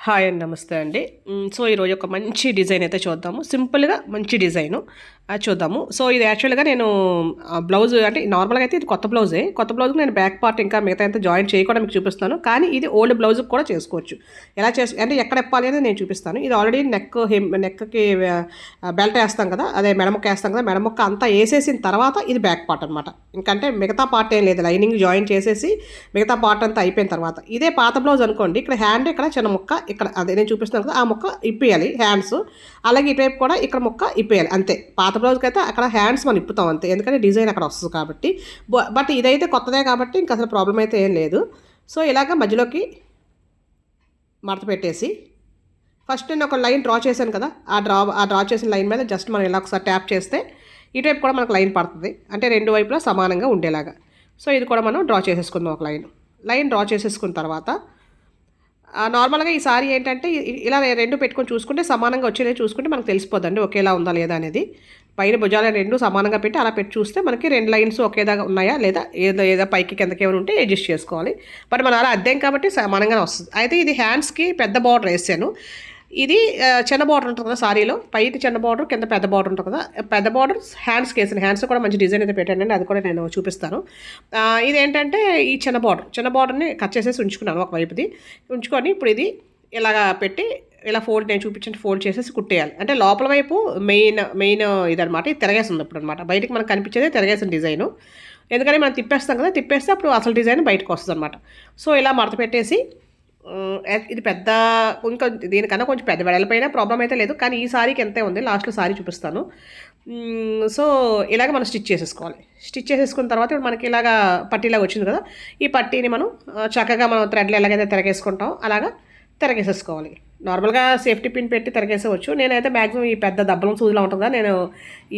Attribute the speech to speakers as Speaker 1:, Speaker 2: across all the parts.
Speaker 1: Hi అండి. నమస్తే అండి. సో, ఈరోజు ఒక మంచి డిజైన్ అయితే చూద్దాము. సింపుల్‌గా మంచి డిజైను చూద్దాము. సో, ఇది యాక్చువల్‌గా నేను బ్లౌజ్ అంటే నార్మల్‌గా అయితే ఇది కొత్త బ్లౌజే. కొత్త బ్లౌజ్‌కి నేను బ్యాక్ పార్ట్ ఇంకా మిగతా అంతా జాయిన్ చేయకుండా మీకు చూపిస్తాను. కానీ ఇది ఓల్డ్ బ్లౌజ్‌కి కూడా చేసుకోవచ్చు. ఎలా అంటే ఎక్కడ ఇప్పాలి అనేది నేను చూపిస్తాను. ఇది ఆల్రెడీ నెక్‌కి బెల్ట్ ఏస్తాం కదా! అదే మెడముక్క ఏస్తాం కదా! మెడముక్క అంతా ఏసేసిన తర్వాత ఇది బ్యాక్ పార్ట్ అనమాట. ఇంకంటే మిగతా పార్ట్ ఏం లేదు. లైనింగ్ జాయిన్ చేసేసి మిగతా పార్ట్ అంతా అయిపోయిన తర్వాత ఇదే పాత బ్లౌజ్ అనుకోండి. ఇక్కడ హ్యాండ్ ఇక్కడ చిన్న ముక్క ఇక్కడ అదే నేను చూపిస్తున్నాను కదా! ఆ ముక్క ఇప్పేయాలి హ్యాండ్స్. అలాగే ఇటువైపు కూడా ఇక్కడ ముక్క ఇప్పేయాలి అంతే. పాత బ్లౌజ్కి అయితే అక్కడ హ్యాండ్స్ మనం ఇప్పుతాం అంతే. ఎందుకంటే డిజైన్ అక్కడ వస్తుంది కాబట్టి. బట్ ఇదైతే కొత్తదే కాబట్టి ఇంక అసలు ప్రాబ్లం అయితే ఏం లేదు. సో, ఇలాగ మధ్యలోకి మడత పెట్టేసి ఫస్ట్ నేను ఒక లైన్ డ్రా చేశాను కదా! ఆ డ్రా చేసిన లైన్ మీద జస్ట్ మనం ఇలా ఒకసారి ట్యాప్ చేస్తే ఇటువైపు కూడా మనకు లైన్ పడుతుంది. అంటే రెండు వైపులా సమానంగా ఉండేలాగా. సో, ఇది కూడా మనం డ్రా చేసేసుకుందాం ఒక లైన్ డ్రా చేసేసుకున్న తర్వాత నార్మల్గా ఈ సారీ ఏంటంటే ఇలా రెండు పెట్టుకొని చూసుకుంటే సమానంగా వచ్చేది చూసుకుంటే మనకు తెలిసిపోద్దండి ఒకేలా ఉందా లేదా అనేది. పైన భుజాలు రెండు సమానంగా పెట్టి అలా పెట్టి చూస్తే మనకి రెండు లైన్స్ ఒకేలాగా ఉన్నాయా లేదా ఏదో పైకి కిందకి ఏమైనా ఉంటే అడ్జస్ట్ చేసుకోవాలి. బట్ మనం అలా అద్దాం కాబట్టి సమానంగానే వస్తుంది. అయితే ఇది హ్యాండ్స్కి పెద్ద బార్డర్ వేసాను. ఇది చిన్న బార్డర్ ఉంటుంది కదా సారీలో, పైకి చిన్న బార్డర్ కింద పెద్ద బార్డర్ ఉంటుంది కదా. పెద్ద బార్డర్ హ్యాండ్స్కి వేసాను. హ్యాండ్స్ కూడా మంచి డిజైన్ అయితే పెట్టానండి, అది కూడా నేను చూపిస్తాను. ఇదేంటంటే ఈ చిన్న బార్డర్ని కట్ చేసేసి ఉంచుకున్నాను ఒకవైపుది. ఉంచుకొని ఇప్పుడు ఇది ఇలాగా పెట్టి ఇలా నేను చూపించిన ఫోల్డ్ చేసేసి కుట్టేయాలి. అంటే లోపల వైపు మెయిన్ ఇదనమాట. ఇది తిరగేస్తుంది అప్పుడు అనమాట. బయటికి మనకు కనిపించేదే తిరగేసిన డిజైను. ఎందుకంటే మనం తిప్పేస్తాం కదా, తిప్పేస్తే అప్పుడు అసలు డిజైన్ బయటకు వస్తుంది అనమాట. సో, ఇలా మడత పెట్టేసి ఇది పెద్ద ఇంకా దీనికన్నా కొంచెం పెద్ద వెడల్పైన ప్రాబ్లం అయితే లేదు. కానీ ఈ సారీకి ఎంతే ఉంది, లాస్ట్లో సారీ చూపిస్తాను. సో, ఇలాగ మనం స్టిచ్ చేసేసుకోవాలి. స్టిచ్ చేసేసుకున్న తర్వాత ఇప్పుడు మనకి ఇలాగా పట్టీలాగా వచ్చింది కదా, ఈ పట్టీని మనం చక్కగా మనం థ్రెడ్లు ఎలాగైతే తిరగేసుకుంటాం అలాగా తిరగేసేసుకోవాలి. నార్మల్గా సేఫ్టీ పిన్ పెట్టి తిరగేసేవచ్చు. నేనైతే మ్యాక్సిమం ఈ పెద్ద దబ్బలం సూదిలో ఉంటుందా, నేను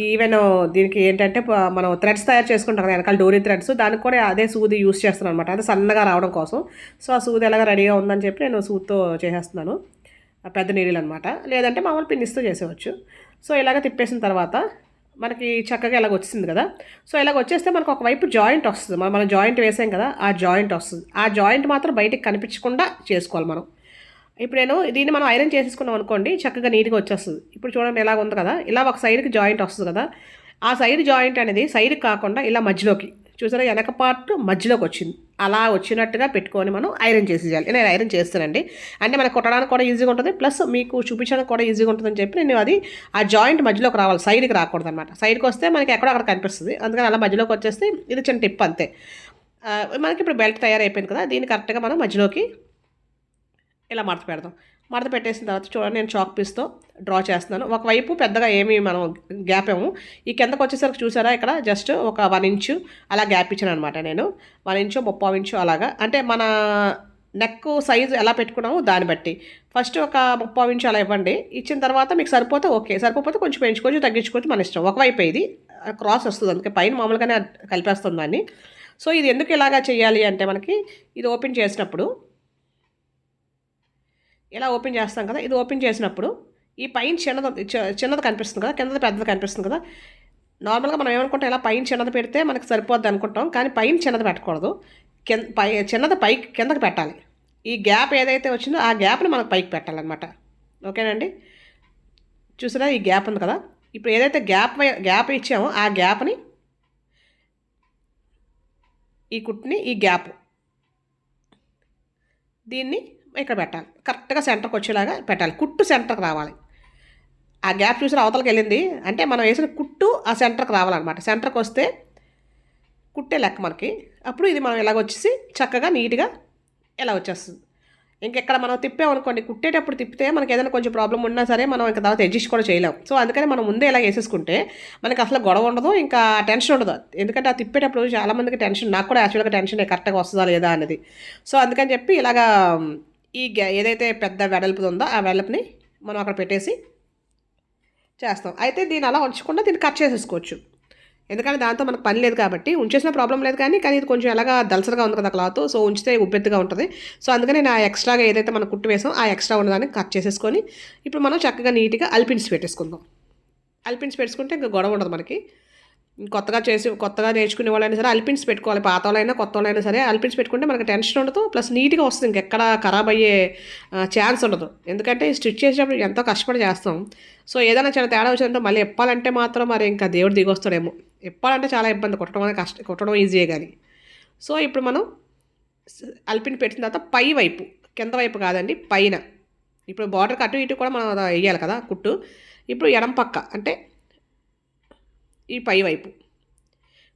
Speaker 1: ఈవెన్ దీనికి ఏంటంటే మనం థ్రెడ్స్ తయారు చేసుకుంటాం కదా వెనకాల డోరీ థ్రెడ్స్, దానికి కూడా అదే సూది యూస్ చేస్తున్నాను అనమాట. అది సన్నగా రావడం కోసం. సో, ఆ సూది ఎలాగా రెడీగా ఉందని చెప్పి నేను సూదితో చేసేస్తున్నాను. పెద్ద నీడిలు అనమాట. లేదంటే మామూలు పిన్నిస్తో చేసేవచ్చు. సో, ఇలాగ తిప్పేసిన తర్వాత మనకి చక్కగా ఇలాగ వచ్చింది కదా. సో, ఇలాగ వచ్చేస్తే మనకు ఒకవైపు జాయింట్ వస్తుంది. మనం జాయింట్ వేసాం కదా, ఆ జాయింట్ వస్తుంది. ఆ జాయింట్ మాత్రం బయటికి కనిపించకుండా చేసుకోవాలి మనం. ఇప్పుడు దీన్ని మనం ఐరన్ చేసేసుకున్నాం అనుకోండి, చక్కగా నీట్గా వచ్చేస్తుంది. ఇప్పుడు చూడండి ఎలాగ ఉంది కదా, ఇలా ఒక సైడ్కి జాయింట్ వస్తుంది కదా, ఆ సైడ్ జాయింట్ అనేది సైడ్కి కాకుండా ఇలా మధ్యలోకి చూసారా, వెనక పార్ట్ మధ్యలోకి వచ్చింది. అలా వచ్చినట్టుగా పెట్టుకొని మనం ఐరన్ చేసేయాలి. నేను ఐరన్ చేస్తానండి. అంటే మనకు కొట్టడానికి కూడా ఈజీగా ఉంటుంది, ప్లస్ మీకు చూపించడానికి కూడా ఈజీగా ఉంటుందని చెప్పి నేను ఆ జాయింట్ మధ్యలోకి రావాలి, సైడ్కి రాకూడదు అనమాట. సైడ్కి వస్తే మనకి ఎక్కడో అక్కడ కనిపిస్తుంది. అందుకని అలా మధ్యలోకి వచ్చేస్తే ఇది చిన్న టిప్ అంతే. మనకి ఇప్పుడు బెల్ట్ తయారైపోయింది కదా, దీన్ని కరెక్ట్గా మనం మధ్యలోకి ఇలా మడత పెడదాం. మడత పెట్టేసిన తర్వాత చూడండి, నేను చాక్ పీస్తో డ్రా చేస్తున్నాను. ఒకవైపు పెద్దగా ఏమి మనం గ్యాప్ ఏమో, ఈ కిందకు వచ్చేసరికి చూసారా ఇక్కడ జస్ట్ ఒక 1 ఇంచు అలా గ్యాప్ ఇచ్చాను అనమాట. నేను 1 ఇంచు 3/4 ఇంచు అలాగా, అంటే మన నెక్ సైజు ఎలా పెట్టుకున్నామో దాన్ని బట్టి ఫస్ట్ ఒక 3/4 ఇంచు అలా ఇవ్వండి. ఇచ్చిన తర్వాత మీకు సరిపోతే ఓకే, సరిపోతే కొంచెం పెంచుకోవచ్చు తగ్గించుకోవచ్చు మన ఇష్టం. ఒకవైపు ఇది క్రాస్ వస్తుంది, అందుకే పైన మామూలుగానే కలిపేస్తుంది దాన్ని. సో, ఇది ఎందుకు ఇలాగా చేయాలి అంటే మనకి ఇది ఓపెన్ చేసినప్పుడు ఇలా ఓపెన్ చేస్తాం కదా, ఇది ఓపెన్ చేసినప్పుడు ఈ పైన చిన్నది కనిపిస్తుంది కదా, కిందది పెద్దది కనిపిస్తుంది కదా. నార్మల్గా మనం ఏమనుకుంటాం, ఇలా పైన చిన్నది పెడితే మనకు సరిపోద్ది అనుకుంటాం, కానీ పైన చిన్నది పెట్టకూడదు. చిన్నది పైకి కిందకి పెట్టాలి. ఈ గ్యాప్ ఏదైతే వచ్చిందో ఆ గ్యాప్ని మనకు పైకి పెట్టాలన్నమాట. ఓకేనండి, చూసారా ఈ గ్యాప్ ఉంది కదా, ఇప్పుడు ఏదైతే గ్యాప్ ఇచ్చామో ఆ గ్యాప్ని ఈ కుట్ని ఈ గ్యాప్ దీన్ని ఇక్కడ పెట్టాలి. కరెక్ట్గా సెంటర్కి వచ్చేలాగా పెట్టాలి. కుట్టు సెంటర్కి రావాలి. ఆ గ్యాప్ చూసి అవతలకి వెళ్ళింది అంటే మనం వేసిన కుట్టు ఆ సెంటర్కి రావాలన్నమాట. సెంటర్కి వస్తే కుట్టే లెక్క మనకి. అప్పుడు ఇది మనం ఇలాగ వచ్చేసి చక్కగా నీట్గా ఇలా వచ్చేస్తుంది. ఇంకెక్కడ మనం తిప్పామనుకోండి, కుట్టేటప్పుడు తిప్పితే మనకి ఏదైనా కొంచెం ప్రాబ్లం ఉన్నా సరే మనం ఇంకా తర్వాత అడ్జస్ట్ కూడా చేయలేం. సో, అందుకని మనం ముందే ఇలా వేసేసుకుంటే మనకి అసలు గొడవ ఉండదు, ఇంకా టెన్షన్ ఉండదు. ఎందుకంటే ఆ తిప్పేటప్పుడు చాలామందికి టెన్షన్, నాకు కూడా యాక్చువల్గా టెన్షన్ కరెక్ట్గా వస్తుందా లేదా అనేది. సో, అందుకని చెప్పి ఇలాగా ఏదైతే పెద్ద వెడల్పు ఉందో ఆ వెడల్పుని మనం అక్కడ పెట్టేసి చేస్తాం. అయితే దీన్ని అలా ఉంచకుండా దీన్ని కట్ చేసేసుకోవచ్చు. ఎందుకంటే దాంతో మనకు పని లేదు కాబట్టి, ఉంచేసిన ప్రాబ్లం లేదు. కానీ ఇది కొంచెం ఎలాగా దలసరిగా ఉంది కదా క్లాత్, సో ఉంచితే ఉబ్బెత్తుగా ఉంటుంది. సో, అందుకని నేను ఆ ఎక్స్ట్రాగా ఏదైతే మనం కుట్టు వేసాం ఆ ఎక్స్ట్రా ఉన్నదాన్ని కట్ చేసేసుకొని ఇప్పుడు మనం చక్కగా నీట్గా అల్పిన్స్ పెట్టేసుకుందాం. అల్పిన్స్ పెట్టుకుంటే ఇంకా గొడవ ఉండదు మనకి. కొత్తగా నేర్చుకునే వాళ్ళైనా సరే అల్పిన్స్ పెట్టుకోవాలి. పాత వాళ్ళైనా కొత్త వాళ్ళైనా సరే అల్పిన్స్ పెట్టుకుంటే మనకి టెన్షన్ ఉండదు. ప్లస్ నీట్గా వస్తుంది, ఇంకెక్కడ ఖరాబ్ అయ్యే ఛాన్స్ ఉండదు. ఎందుకంటే స్టిచ్ చేసేటప్పుడు ఎంతో కష్టపడి చేస్తాం. సో ఏదైనా చిన్న తేడా వచ్చిందంటే మళ్ళీ ఇప్పాలంటే మాత్రం మరి ఇంకా దేవుడు దిగొస్తాడేమో. ఇప్పాలంటే చాలా ఇబ్బంది, కుట్టడం ఈజీయే కానీ. సో ఇప్పుడు మనం అల్పిన్ పెట్టిన తర్వాత పై వైపు, కింద వైపు కాదండి, పైన. ఇప్పుడు బార్డర్కి అటు ఇటు కూడా మనం వేయాలి కదా కుట్టు. ఇప్పుడు ఎడం పక్క అంటే ఈ పై వైపు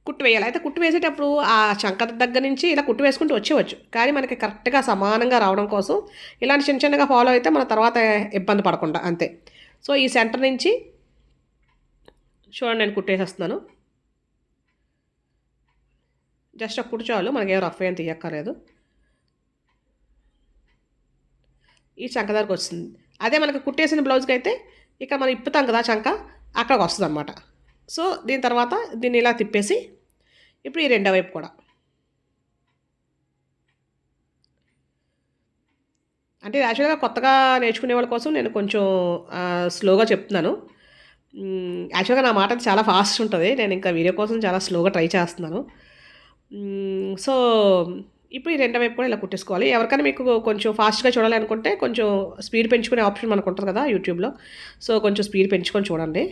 Speaker 1: కుట్టు వేయాలి. అయితే కుట్టు వేసేటప్పుడు ఆ చంక దగ్గర నుంచి ఇలా కుట్టు వేసుకుంటూ వచ్చేవచ్చు, కానీ మనకి కరెక్ట్గా సమానంగా రావడం కోసం ఇలాంటి చిన్న చిన్నగా ఫాలో అయితే మన తర్వాత ఇబ్బంది పడకుండా అంతే. సో ఈ సెంటర్ నుంచి చూడండి నేను కుట్టేసేస్తున్నాను. జస్ట్ ఒక కుట్టు చాలు, మనకి ఏం రఫ్ ఏం తీయక్కర్లేదు. ఈ చంక దగ్గరకు వస్తుంది. అదే మనకి కుట్టేసిన బ్లౌజ్కి అయితే ఇక్కడ మనం ఇప్పుతాం కదా చంక, అక్కడికి వస్తుంది అనమాట. సో దీని తర్వాత దీన్ని ఇలా తిప్పేసి ఇప్పుడు ఈ రెండో వైపు కూడా, అంటే యాక్చువల్గా కొత్తగా నేర్చుకునే వాళ్ళ కోసం నేను కొంచెం స్లోగా చెప్తున్నాను. యాక్చువల్గా నా మాట చాలా ఫాస్ట్ ఉంటుంది, నేను ఇంకా వీడియో కోసం చాలా స్లోగా ట్రై చేస్తున్నాను. సో ఇప్పుడు ఈ రెండో వైపు కూడా ఇలా కుట్టేసుకోవాలి. ఎవరికైనా మీకు కొంచెం ఫాస్ట్గా చూడాలి అనుకుంటే కొంచెం స్పీడ్ పెంచుకునే ఆప్షన్ మనకు ఉంటుంది కదా యూట్యూబ్లో. సో కొంచెం స్పీడ్ పెంచుకొని చూడండి.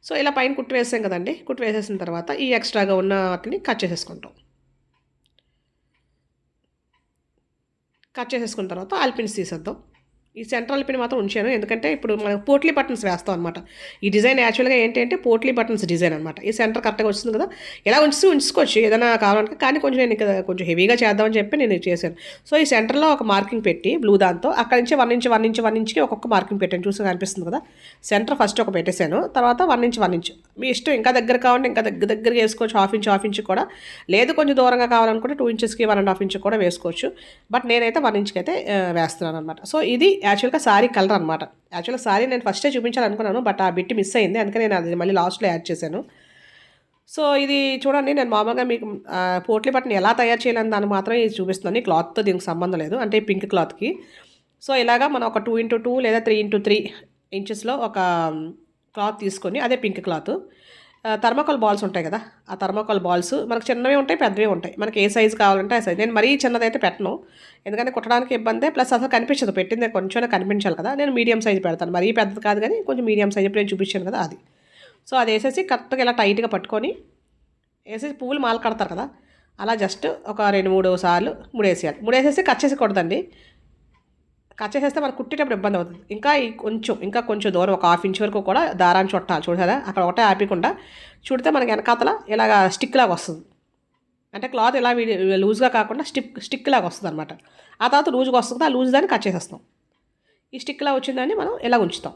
Speaker 1: సో ఇలా పైన కుట్టు వేసాం కదండి, కుట్టు వేసేసిన తర్వాత ఈ ఎక్స్ట్రాగా ఉన్న వాటిని కట్ చేసేసుకున్న తర్వాత అల్పిన్స్ తీసేద్దాం. ఈ సెంట్రల్ అల్పిన్ మాత్రం ఉంచాను, ఎందుకంటే ఇప్పుడు మనం పోట్లీ బటన్స్ వేస్తాం అనమాట. ఈ డిజైన్ యాక్చువల్గా ఏంటంటే పోట్లీ బటన్స్ డిజైన్ అనమాట. ఈ సెంటర్ కరెక్ట్గా వస్తుంది కదా, ఎలా ఉంచుకోవచ్చు ఏదైనా కావాలంటే, కానీ కొంచెం నేను ఇక్కడ కొంచెం హెవీగా చేద్దామని చెప్పి నేను చేశాను. సో ఈ సెంటర్లో ఒక మార్కింగ్ పెట్టి బ్లూ దాంతో అక్కడి నుంచి 1 ఇంచ్కి ఒక్కొక్క మార్కింగ్ పెట్టాను, చూసి కనిపిస్తుంది కదా. సెంటర్ ఫస్ట్ ఒక పెట్టేశాను, తర్వాత 1 ఇంచ్ మీ ఇష్టం, ఇంకా దగ్గర కావాలంటే ఇంకా దగ్గరగా వేసుకోవచ్చు, హాఫ్ ఇంచ్ కూడా, లేదు కొంచెం దూరంగా కావాలనుకుంటే 2 ఇంచెస్కి 1.5 ఇంచ్ కూడా వేసుకోవచ్చు. బట్ నేనైతే 1 ఇంచ్కి అయితే వేస్తున్నాను అనమాట. సో ఇది యాక్చువల్గా సారీ కలర్ అనమాట. యాక్చువల్గా సారీ నేను ఫస్టే చూపించాలనుకున్నాను, బట్ ఆ బిట్ మిస్ అయింది, అందుకని నేను అది మళ్ళీ లాస్ట్లో యాడ్ చేశాను. సో ఇది చూడండి, నేను మామూలుగా మీకు పోట్లీ బటన్ ఎలా తయారు చేయాలని దాన్ని మాత్రం ఇది చూపిస్తున్నాను. ఈ క్లాత్తో దీనికి సంబంధం లేదు, అంటే పింక్ క్లాత్కి. సో ఇలాగా మనం ఒక 2x2 లేదా 3x3 ఇంచెస్లో ఒక క్లాత్ తీసుకొని, అదే పింక్ క్లాత్, థర్మాకోల్ బాల్స్ ఉంటాయి కదా, ఆ థర్మాకోల్ బాల్స్ మనకు చిన్నవి ఉంటాయి, పెద్దవి ఉంటాయి, మనకి ఏ సైజు కావాలంటే ఆ సైజు. నేను మరీ చిన్నదైతే పెట్టను, ఎందుకంటే కుట్టడానికి ఇబ్బంది, ప్లస్ అసలు కనిపించదు, పెట్టింది కొంచెం కనిపించాలి కదా. నేను మీడియం సైజు పెడతాను, మరీ పెద్దది కాదు కానీ కొంచెం మీడియం సైజు నేను చూపించాను కదా అది. సో అది వేసేసి కరెక్ట్గా ఇలా టైట్గా పట్టుకొని వేసేసి పువ్వులు మాల కడతారు కదా, అలా జస్ట్ ఒక 2-3 సార్లు ముడేసేయాలి. ముడేసేసి కట్ చేసి కొడదండి, కట్ చేసేస్తే మనకు కుట్టేటప్పుడు ఇబ్బంది అవుతుంది. ఇంకా కొంచెం దూరం ఒక 1/2 ఇంచ్ వరకు కూడా దారాన్ని చుట్టాలి. చూసారా, అక్కడ ఒకటే ఆపకుండా చుడితే మనకి వెనకాతల ఇలాగ స్టిక్ లాగా వస్తుంది, అంటే క్లాత్ ఇలా లూజ్గా కాకుండా స్టిక్ లాగా వస్తుంది అనమాట. ఆ తర్వాత లూజ్గా వస్తుంది, ఆ లూజ్ దాన్ని కట్ చేసేస్తాం. ఈ స్టిక్ లాగా వచ్చిందని మనం ఇలా ఉంచుతాం.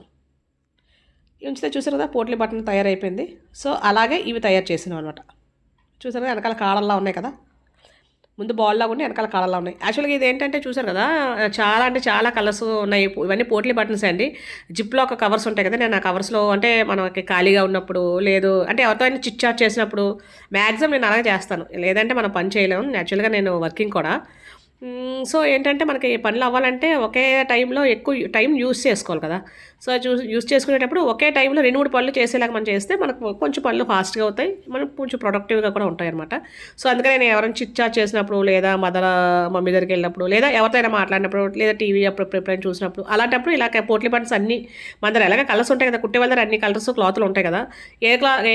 Speaker 1: ఉంచితే చూసారు కదా పోట్లీ బటన్ తయారైపోయింది. సో అలాగే ఇవి తయారు చేసినాం అనమాట. చూసారు కదా, వెనకాల కాడల్లా ఉన్నాయి కదా, ముందు బాల్లా ఉండి వెనకాల కాడల్లా ఉన్నాయి. యాక్చువల్గా ఇది ఏంటంటే చూసారు కదా, చాలా కలర్స్ ఉన్నాయి. ఇవన్నీ పోట్లీ బటన్స్ అండి. జిప్లో ఒక కవర్స్ ఉంటాయి కదా, నేను ఆ కవర్స్లో అంటే మనకి ఖాళీగా ఉన్నప్పుడు, లేదు అంటే ఎవరితో అయినా చిట్ చాట్ చేసినప్పుడు మ్యాక్సిమం నేను అలాగే చేస్తాను, లేదంటే మనం పని చేయలేము. యాక్చువల్గా నేను వర్కింగ్ కూడా. సో ఏంటంటే మనకి పనులు అవ్వాలంటే ఒకే టైంలో ఎక్కువ టైం యూస్ చేసుకోవాలి కదా. సో యూస్ చేసుకునేటప్పుడు ఒకే టైంలో 2-3 పనులు చేసేలాగా మనం చేస్తే మనకు కొంచెం పనులు ఫాస్ట్గా అవుతాయి, మనకు కొంచెం ప్రొడక్టివ్గా కూడా ఉంటాయి అనమాట. సో అందుకని నేను ఎవరైనా చిట్ చాట్ చేసినప్పుడు, లేదా మమ్మీ దగ్గరికి వెళ్ళినప్పుడు, లేదా ఎవరితో మాట్లాడినప్పుడు, లేదా టీవీ అప్పుడు ఎప్పుడైనా చూసినప్పుడు, అలాంటప్పుడు ఇలా పోట్లీ బటన్స్ అన్నీ మన దగ్గర ఎలాగ కలర్స్ ఉంటాయి కదా, కుట్టే వాళ్ళ దగ్గర అన్ని కలర్స్ క్లాత్లు ఉంటాయి కదా,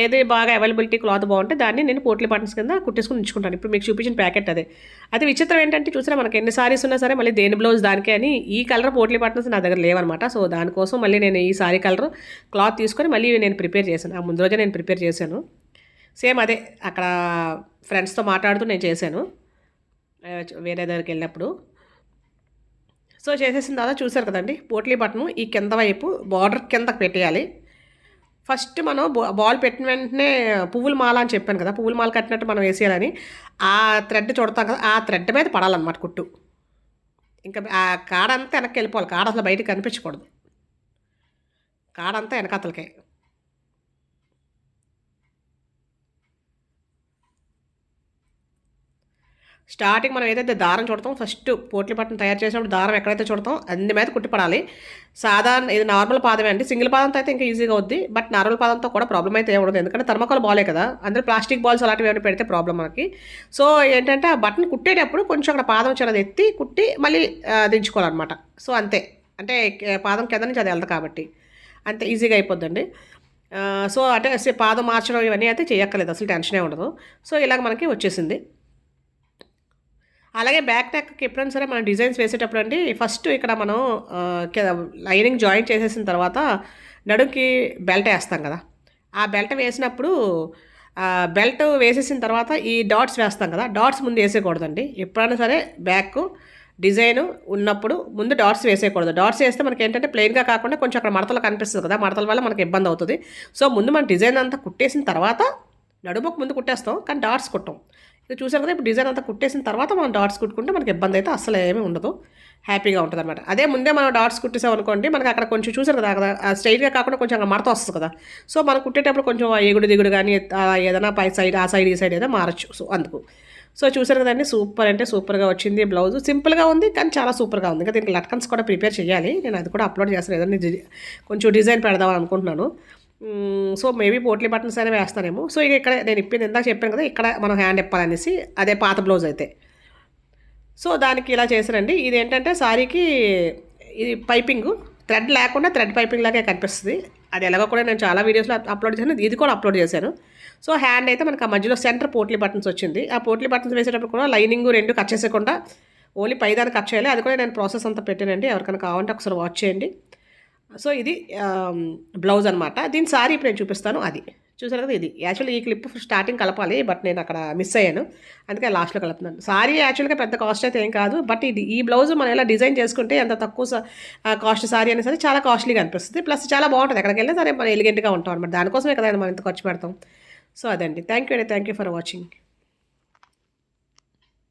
Speaker 1: ఏది బాగా అవైలబిలిటీ క్లాత్ బాగుంటే దాన్ని నేను పోట్లీ బటన్స్ కింద కుట్టేసుకుని ఉంచుకుంటాను. ఇప్పుడు మీకు చూపించిన ప్యాకెట్ అదే. అయితే విచిత్రం ఏంటంటే చూసినా మనకి ఎన్ని సారీస్ ఉన్నా సరే మళ్ళీ దేని బ్లౌజ్ దానికే అని ఈ కలర్ పోట్లీ బటన్స్ నా దగ్గర లేవన్నమాట. సో దానికోసం మళ్ళీ నేను ఈ సారీ కలర్ క్లాత్ తీసుకొని మళ్ళీ నేను ప్రిపేర్ చేశాను. ఆ ముందు రోజే నేను ప్రిపేర్ చేశాను. సేమ్ అదే అక్కడ ఫ్రెండ్స్తో మాట్లాడుతూ నేను చేశాను వేరే దగ్గరికి వెళ్ళినప్పుడు. సో చేసేసిన తర్వాత చూసారు కదండి, పోట్లీ బటన్ ఈ కింద వైపు బార్డర్ కిందకి పెట్టేయాలి. ఫస్ట్ మనం బాల్ పెట్టిన వెంటనే పువ్వుల మాల అని చెప్పాను కదా, పువ్వుల మాల కట్టినట్టు మనం వేసేయాలని ఆ థ్రెడ్ చుడతాం కదా, ఆ థ్రెడ్ మీద పడాలన్నమాట కుట్టు. ఇంకా ఆ కాడ అంతా వెనక్కి వెళ్ళిపోవాలి, కాడ అసలు బయటకు కనిపించకూడదు, కాడంతా వెనకాతలకే. స్టార్టింగ్ మనం ఏదైతే దారం చుడతాం ఫస్ట్ పోట్లీ బటన్ తయారు చేసినప్పుడు దారం ఎక్కడైతే చుడతాం అందు మీద కుట్టిపడాలి. సాధారణ ఇది నార్మల్ పాదమే అండి. సింగిల్ పాదంతో అయితే ఇంకా ఈజీగా అవుద్ది. బట్ నార్మల్ పాదంతో కూడా ప్రాబ్లం అయితే ఏమి ఉండదు. ఎందుకంటే థర్మాకోల్ బాలే కదా, అందులో ప్లాస్టిక్ బాల్స్ అలాంటివి ఏమైనా పెడితే ప్రాబ్లం మనకి. సో ఏంటంటే ఆ బటన్ కుట్టేటప్పుడు కొంచెం అక్కడ పాదం చిన్నది ఎత్తి కుట్టి మళ్ళీ దించుకోవాలన్నమాట. సో అంతే, అంటే పాదం కింద నుంచి అది వెళ్తుంది కాబట్టి అంతే ఈజీగా అయిపోద్దండి. సో అంటే పాదం మార్చడం ఇవన్నీ అయితే చేయక్కర్లేదు, అసలు టెన్షనే ఉండదు. సో ఇలాగ మనకి వచ్చేసింది. అలాగే బ్యాక్ నెక్కి ఎప్పుడైనా సరే మనం డిజైన్స్ వేసేటప్పుడు అండి ఫస్ట్ ఇక్కడ మనం లైనింగ్ జాయిన్ చేసేసిన తర్వాత నడుంకి బెల్ట్ వేస్తాం కదా, ఆ బెల్ట్ వేసినప్పుడు బెల్ట్ వేసేసిన తర్వాత ఈ డాట్స్ వేస్తాం కదా, డాట్స్ ముందు వేసేయకూడదండి. ఎప్పుడైనా సరే బ్యాక్ డిజైన్ ఉన్నప్పుడు ముందు డాట్స్ వేసేయకూడదు. డాట్స్ వేస్తే మనకి ఏంటంటే ప్లెయిన్గా కాకుండా కొంచెం అక్కడ మడతలు కనిపిస్తుంది కదా, మడతల వల్ల మనకి ఇబ్బంది అవుతుంది. సో ముందు మనం డిజైన్ అంతా కుట్టేసిన తర్వాత నడుముకు ముందు కుట్టేస్తాం కానీ డాట్స్ కుట్టాం. ఇది చూసారు కదా, ఇప్పుడు డిజైన్ అంతా కుట్టేసిన తర్వాత మనం డాట్స్ కుట్టుకుంటే మనకి ఇబ్బంది అయితే అసలు ఏమీ ఉండదు, హ్యాపీగా ఉంటుంది అనమాట. అదే ముందే మనం డాట్స్ కుట్టేసాం అనుకోండి, మనకి అక్కడ కొంచెం చూసారు కదా అక్కడ స్ట్రైట్గా కాకుండా కొంచెం అక్కడ మడత వస్తుంది కదా, సో మనం కుట్టేటప్పుడు కొంచెం ఎగుడు దిగుడు కానీ ఏదైనా పై సైడ్ ఆ సైడ్ ఈ సైడ్ ఏదో మారచ్చు. సో అందుకు సో చూసారు కదండి, సూపర్ అంటే సూపర్గా వచ్చింది. బ్లౌజ్ సింపుల్గా ఉంది కానీ చాలా సూపర్గా ఉంది. ఇంకా దీనికి లట్కన్స్ కూడా ప్రిపేర్ చేయాలి, నేను అది కూడా అప్లోడ్ చేస్తాను. ఏదైనా కొంచెం డిజైన్ పెడదామని అనుకుంటున్నాను. సో మేబీ పోట్లీ బటన్స్ అనేవి వేస్తానేమో. సో ఇక ఇక్కడ నేను ఇప్పింది ఇందాక చెప్పాను కదా, ఇక్కడ మనం హ్యాండ్ ఇప్పాలనేసి, అదే పాత బ్లౌజ్ అయితే. సో దానికి ఇలా చేశానండి. ఇది ఏంటంటే సారీకి ఇది పైపింగ్ థ్రెడ్ లేకుండా థ్రెడ్ పైపింగ్ లాగే కనిపిస్తుంది. అది ఎలాగో కూడా నేను చాలా వీడియోస్లో అప్లోడ్ చేశాను, ఇది కూడా అప్లోడ్ చేశాను. సో హ్యాండ్ అయితే మనకు ఆ మధ్యలో సెంటర్ పోట్లీ బటన్స్ వచ్చింది. ఆ పోట్లీ బటన్స్ వేసేటప్పుడు కూడా లైనింగ్ రెండు కట్ చేసేయకుండా ఓన్లీ పైదాన్ని కట్ చేయాలి. అది కూడా నేను ప్రాసెస్ అంతా పెట్టానండి, ఎవరికైనా కావాలంటే ఒకసారి వాచ్ చేయండి. సో ఇది బ్లౌజ్ అనమాట. దీని సారీ ఇప్పుడు నేను చూపిస్తాను. అది చూసారు కదా, ఇది యాక్చువల్లీ ఈ క్లిప్ స్టార్టింగ్ కలపాలి, బట్ నేను అక్కడ మిస్ అయ్యాను, అందుకే లాస్ట్లో కలుపుతున్నాను. సారీ యాక్చువల్గా పెద్ద కాస్ట్ అయితే ఏం కాదు, బట్ ఇది ఈ బ్లౌజ్ మనం ఎలా డిజైన్ చేసుకుంటే ఎంత తక్కువ కాస్ట్ సారీ అయినా సరే చాలా కాస్ట్లీగా అనిపిస్తుంది. ప్లస్ చాలా బాగుంటుంది, ఎక్కడికి వెళ్ళినా సరే మనం ఎలిగెంట్గా ఉంటాం అనమాట. దానికోసమే కదా మనం ఇంత ఖర్చు పెడతాం. సో అదండి, థ్యాంక్ యూ ఫర్ వాచింగ్.